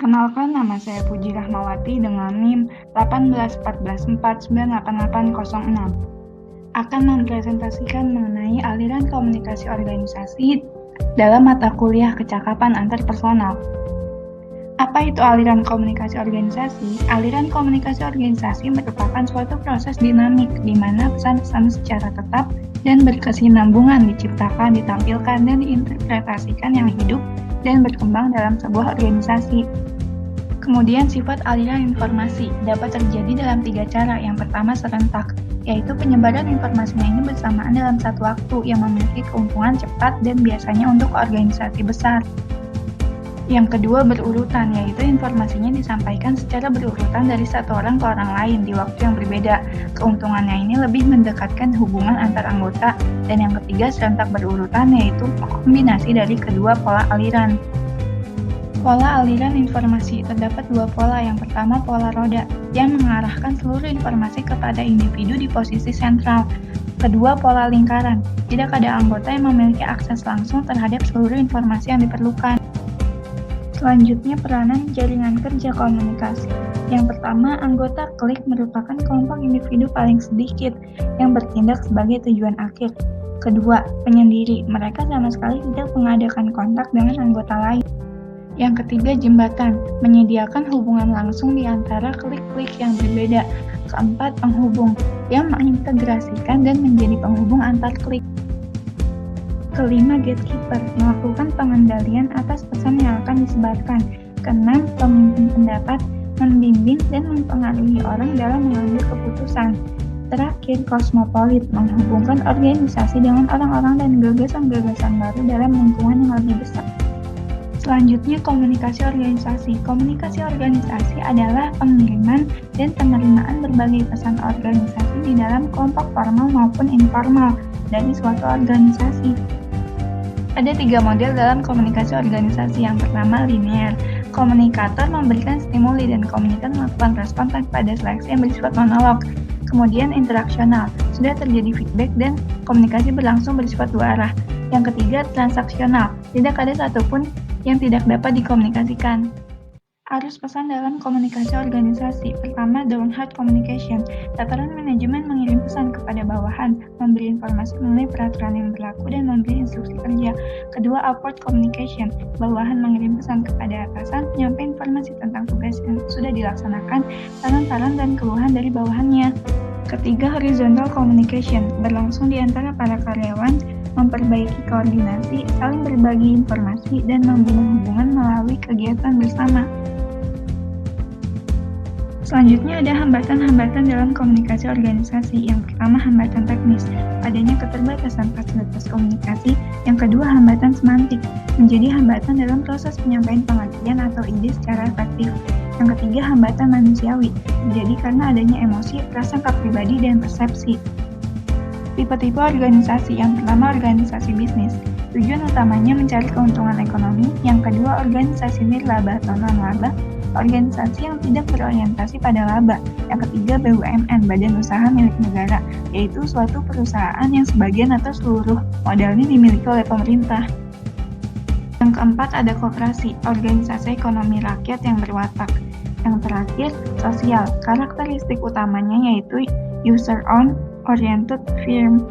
Perkenalkan, nama saya Puji Rahmawati dengan NIM 18144988806. Akan mempresentasikan mengenai aliran komunikasi organisasi dalam mata kuliah kecakapan antarpersonal. Apa itu aliran komunikasi organisasi? Aliran komunikasi organisasi merupakan suatu proses dinamik di mana pesan-pesan secara tetap dan berkesinambungan diciptakan, ditampilkan, dan diinterpretasikan yang hidup dan berkembang dalam sebuah organisasi. Kemudian sifat aliran informasi dapat terjadi dalam 3 cara. Yang pertama serentak, yaitu penyebaran informasinya ini bersamaan dalam satu waktu yang memiliki keuntungan cepat dan biasanya untuk organisasi besar. Yang kedua berurutan, yaitu informasinya disampaikan secara berurutan dari satu orang ke orang lain di waktu yang berbeda. Keuntungannya ini lebih mendekatkan hubungan antar anggota. Dan yang ketiga serentak berurutan, yaitu kombinasi dari kedua pola aliran. Pola aliran informasi terdapat 2 pola. Yang pertama pola roda yang mengarahkan seluruh informasi kepada individu di posisi sentral. Kedua pola lingkaran, tidak ada anggota yang memiliki akses langsung terhadap seluruh informasi yang diperlukan. Selanjutnya peranan jaringan kerja komunikasi. Yang pertama, anggota klik merupakan kelompok individu paling sedikit yang bertindak sebagai tujuan akhir. Kedua, penyendiri, mereka sama sekali tidak mengadakan kontak dengan anggota lain. Yang ketiga, jembatan, menyediakan hubungan langsung di antara klik-klik yang berbeda. Keempat, penghubung, yang mengintegrasikan dan menjadi penghubung antar klik. Kelima, gatekeeper, melakukan pengendalian atas pesan yang akan disebarkan. Keenam, pemimpin pendapat, membimbing dan mempengaruhi orang dalam mengambil keputusan. Terakhir, kosmopolit, menghubungkan organisasi dengan orang-orang dan gagasan-gagasan baru dalam lingkungan yang lebih besar. Selanjutnya, komunikasi organisasi. Komunikasi organisasi adalah pengiriman dan penerimaan berbagai pesan organisasi di dalam kelompok formal maupun informal dari suatu organisasi. Ada 3 model dalam komunikasi organisasi. Yang pertama, linear. Komunikator memberikan stimuli dan komunikan melakukan respon pada seleksi yang bersifat monolog. Kemudian interaksional, sudah terjadi feedback dan komunikasi berlangsung bersifat 2 arah. Yang ketiga, transaksional, tidak ada satupun yang tidak dapat dikomunikasikan. Arus pesan dalam komunikasi organisasi. Pertama, downward communication. Tataran manajemen mengirim pesan kepada bawahan, memberi informasi mengenai peraturan yang berlaku dan memberi instruksi kerja. Kedua, upward communication. Bawahan mengirim pesan kepada atasan, menyampaikan informasi tentang tugas yang sudah dilaksanakan, saran-saran dan keluhan dari bawahannya. Ketiga, horizontal communication. Berlangsung di antara para karyawan, memperbaiki koordinasi, saling berbagi informasi, dan membina hubungan melalui kegiatan bersama. Selanjutnya ada hambatan-hambatan dalam komunikasi organisasi. Yang pertama, hambatan teknis, adanya keterbatasan fasilitas komunikasi. Yang kedua, hambatan semantik, menjadi hambatan dalam proses penyampaian pengertian atau ide secara efektif. Yang ketiga, hambatan manusiawi, menjadi karena adanya emosi, prasangka pribadi, dan persepsi. Tipe-tipe organisasi. Yang pertama, organisasi bisnis. Tujuan utamanya mencari keuntungan ekonomi. Yang kedua, organisasi nirlaba atau non-laba, organisasi yang tidak berorientasi pada laba. Yang ketiga, BUMN, badan usaha milik negara, yaitu suatu perusahaan yang sebagian atau seluruh modalnya dimiliki oleh pemerintah. Yang keempat, ada koperasi, organisasi ekonomi rakyat yang berwatak. Yang terakhir, sosial, karakteristik utamanya yaitu user-owned oriented firm.